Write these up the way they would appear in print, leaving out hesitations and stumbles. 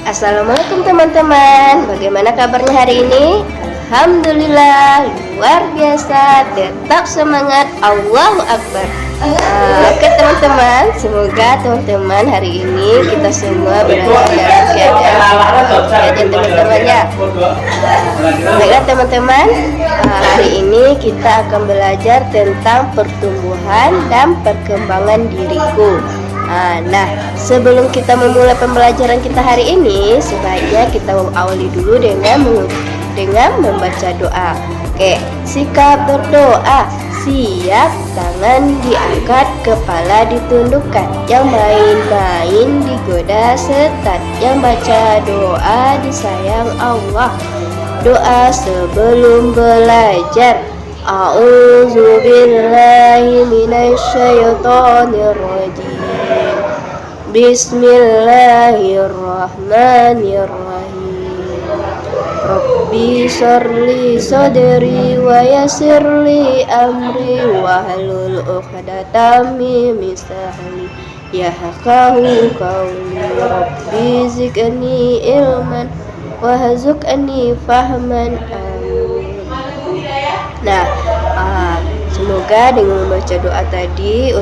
Assalamualaikum teman-teman. Bagaimana kabarnya hari ini? Alhamdulillah luar biasa. Tetap semangat. Allahu Akbar. Oke teman-teman, semoga teman-teman hari ini kita semua berada dalam keadaan aja teman-teman ya. Baiklah teman-teman, hari ini kita akan belajar tentang pertumbuhan dan perkembangan diriku. Nah, sebelum kita memulai pembelajaran kita hari ini, sebaiknya kita awali dulu dengan membaca doa. Oke, sikap berdoa. Siap, tangan diangkat, kepala ditundukkan. Yang main-main digoda setan. Yang baca doa disayang Allah. Doa sebelum belajar. A'udzubillahi minasyaitonirrajim. Bismillahirrahmanirrahim. Rabbi syrli sadri wa yassirli amri wahlul 'uqdatam min lisani yafqahu qawli. Rabbi zidni ilman warzuqni fahman. Nah, semoga dengan membaca doa tadi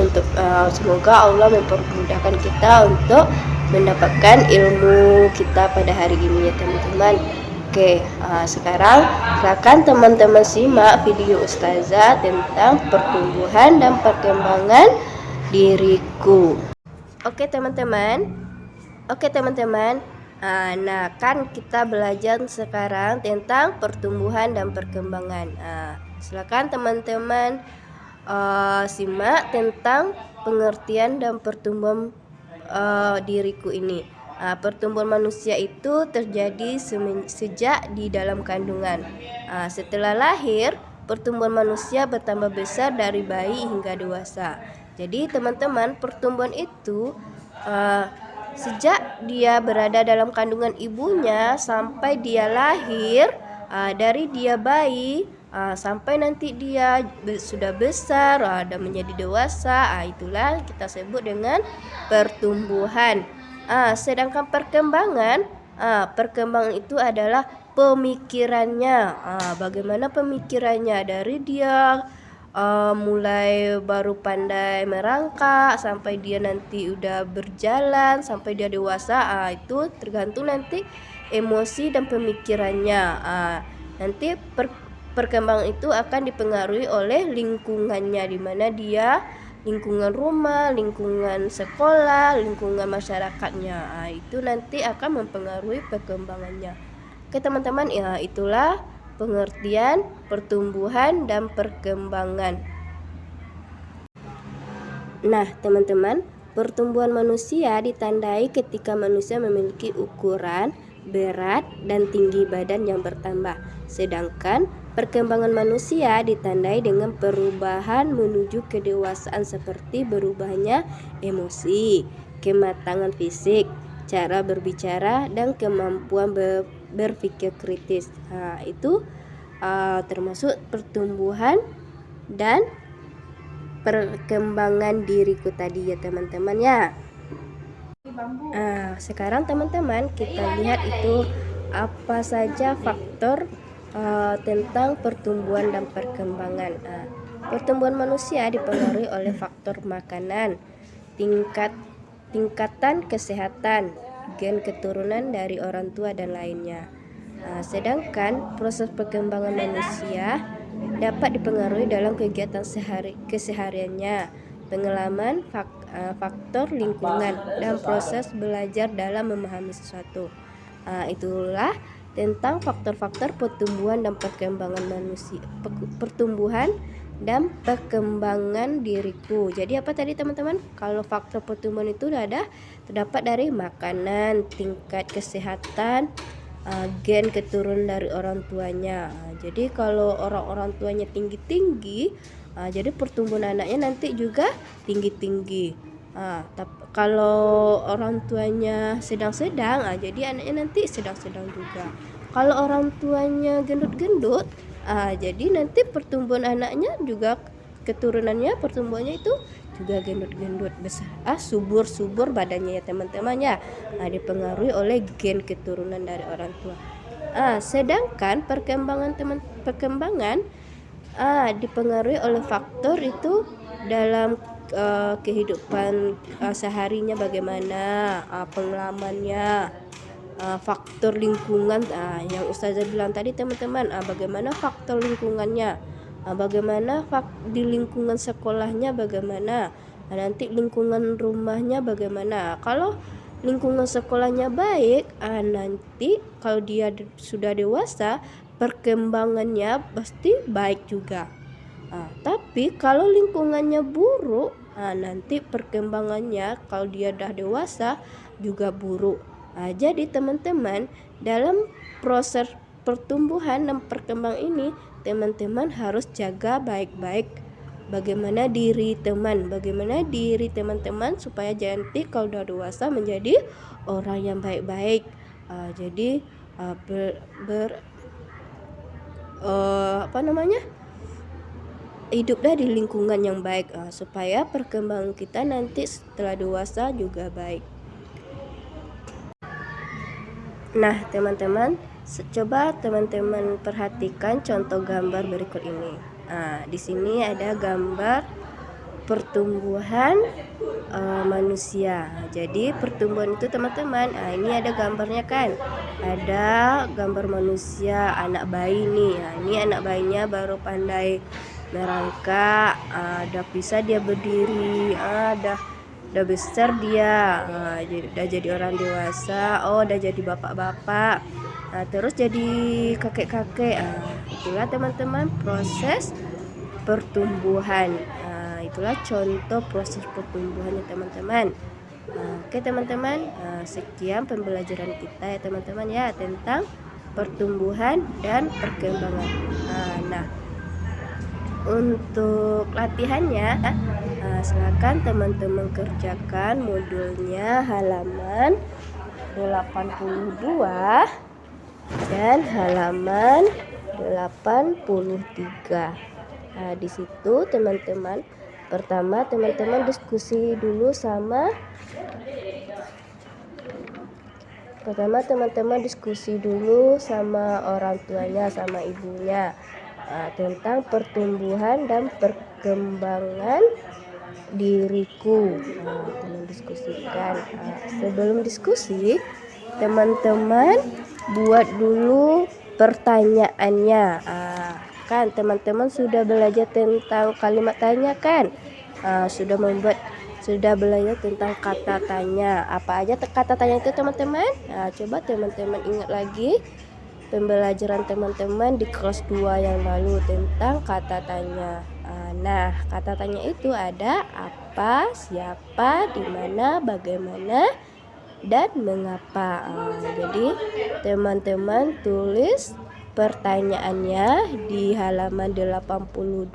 semoga Allah mempermudahkan kita untuk mendapatkan ilmu kita pada hari ini ya teman-teman. Oke, sekarang silakan teman-teman simak video Ustazah tentang pertumbuhan dan perkembangan diriku. Oke teman-teman. Nah, kan kita belajar sekarang tentang pertumbuhan dan perkembangan. Silakan teman-teman simak tentang pengertian dan pertumbuhan diriku ini. Pertumbuhan manusia itu terjadi sejak di dalam kandungan. Setelah lahir, pertumbuhan manusia bertambah besar dari bayi hingga dewasa. Jadi teman-teman, pertumbuhan itu sejak dia berada dalam kandungan ibunya sampai dia lahir, dari dia bayi sampai nanti dia sudah besar dan menjadi dewasa, itulah kita sebut dengan pertumbuhan. Sedangkan perkembangan itu adalah pemikirannya. Bagaimana pemikirannya dari dia mulai baru pandai merangkak sampai dia nanti udah berjalan sampai dia dewasa, itu tergantung nanti emosi dan pemikirannya. Nanti perkembangan itu akan dipengaruhi oleh lingkungannya, di mana dia lingkungan rumah, lingkungan sekolah, lingkungan masyarakatnya. Itu nanti akan mempengaruhi perkembangannya. Oke teman-teman, ya itulah pengertian pertumbuhan dan perkembangan. Nah teman-teman, pertumbuhan manusia ditandai ketika manusia memiliki ukuran, berat, dan tinggi badan yang bertambah. Sedangkan perkembangan manusia ditandai dengan perubahan menuju kedewasaan seperti berubahnya emosi, kematangan fisik, cara berbicara, dan kemampuan berpikir kritis. Itu termasuk pertumbuhan dan perkembangan diriku tadi ya teman-teman ya. Sekarang teman-teman kita lihat itu apa saja faktor tentang pertumbuhan dan perkembangan. Pertumbuhan manusia dipengaruhi oleh faktor makanan, tingkatan kesehatan, gen keturunan dari orang tua dan lainnya. Sedangkan proses perkembangan manusia dapat dipengaruhi dalam kegiatan kesehariannya, pengalaman, faktor lingkungan, dan proses belajar dalam memahami sesuatu. Itulah tentang faktor-faktor pertumbuhan dan perkembangan manusia, pertumbuhan dan perkembangan diriku. Jadi apa tadi teman-teman? Kalau faktor pertumbuhan itu terdapat dari makanan, tingkat kesehatan, gen keturunan dari orang tuanya. Jadi kalau orang tuanya tinggi-tinggi, jadi pertumbuhan anaknya nanti juga tinggi-tinggi. Kalau orang tuanya sedang-sedang, jadi anaknya nanti sedang-sedang juga. Kalau orang tuanya gendut-gendut, jadi nanti pertumbuhan anaknya juga keturunannya pertumbuhannya itu juga gendut-gendut besar, subur-subur badannya ya teman-teman ya. Dipengaruhi oleh gen keturunan dari orang tua. Sedangkan perkembangan dipengaruhi oleh faktor itu dalam kehidupan seharinya bagaimana, pengalamannya, faktor lingkungan, yang Ustazah bilang tadi teman-teman, bagaimana faktor lingkungannya, bagaimana di lingkungan sekolahnya bagaimana, nanti lingkungan rumahnya bagaimana. Kalau lingkungan sekolahnya baik, nanti kalau dia sudah dewasa perkembangannya pasti baik juga. Tapi kalau lingkungannya buruk, nanti perkembangannya kalau dia udah dewasa juga buruk. Jadi teman-teman, dalam proses pertumbuhan dan perkembangan ini teman-teman harus jaga baik-baik bagaimana diri teman-teman supaya nanti kalau udah dewasa menjadi orang yang baik-baik. Jadi hiduplah di lingkungan yang baik, supaya perkembangan kita nanti setelah dewasa juga baik. Nah teman-teman, coba teman-teman perhatikan contoh gambar berikut ini. Di sini ada gambar pertumbuhan manusia. Jadi pertumbuhan itu teman-teman, ini ada gambarnya kan, ada gambar manusia, anak bayi nih. Ini anak bayinya baru pandai merangkak, udah bisa dia berdiri, udah besar dia, udah jadi orang dewasa, udah jadi bapak-bapak, terus jadi kakek-kakek. Itulah teman-teman proses pertumbuhan. Itulah contoh proses pertumbuhannya teman-teman. Oke teman-teman, sekian pembelajaran kita ya teman-teman ya tentang pertumbuhan dan perkembangan. Nah untuk latihannya, silakan teman-teman kerjakan modulnya halaman 82 dan halaman 83. Di situ teman-teman, pertama teman-teman diskusi dulu sama orang tuanya, sama ibunya, tentang pertumbuhan dan perkembangan diriku. Teman diskusikan. Sebelum diskusi, teman-teman buat dulu pertanyaannya. Kan teman-teman sudah belajar tentang kalimat tanya kan? Sudah belajar tentang kata tanya. Apa aja kata tanya itu teman-teman? Coba teman-teman ingat lagi pembelajaran teman-teman di kelas 2 yang lalu tentang kata tanya. Nah, kata tanya itu ada apa, siapa, di mana, bagaimana, dan mengapa. Jadi teman-teman tulis pertanyaannya di halaman 82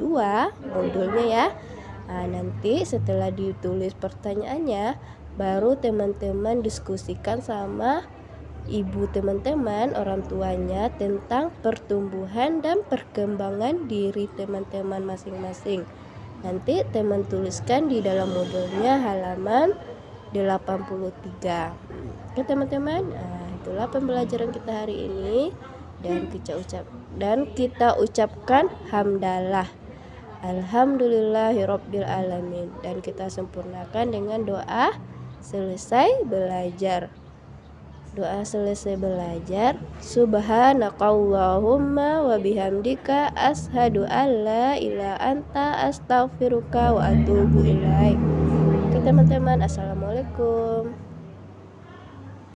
modulnya ya. Nanti setelah ditulis pertanyaannya, baru teman-teman diskusikan sama ibu teman-teman, orang tuanya, tentang pertumbuhan dan perkembangan diri teman-teman masing-masing. Nanti teman tuliskan di dalam modulnya halaman 83. Oke teman-teman, itulah pembelajaran kita hari ini, dan kita ucapkan hamdalah, alhamdulillahirabbil alamin, dan kita sempurnakan dengan doa selesai belajar. Subhanakallahumma wa bihamdika asyhadu an la ilaha anta astaghfiruka wa atubu ilaik. Oke teman-teman, assalamualaikum.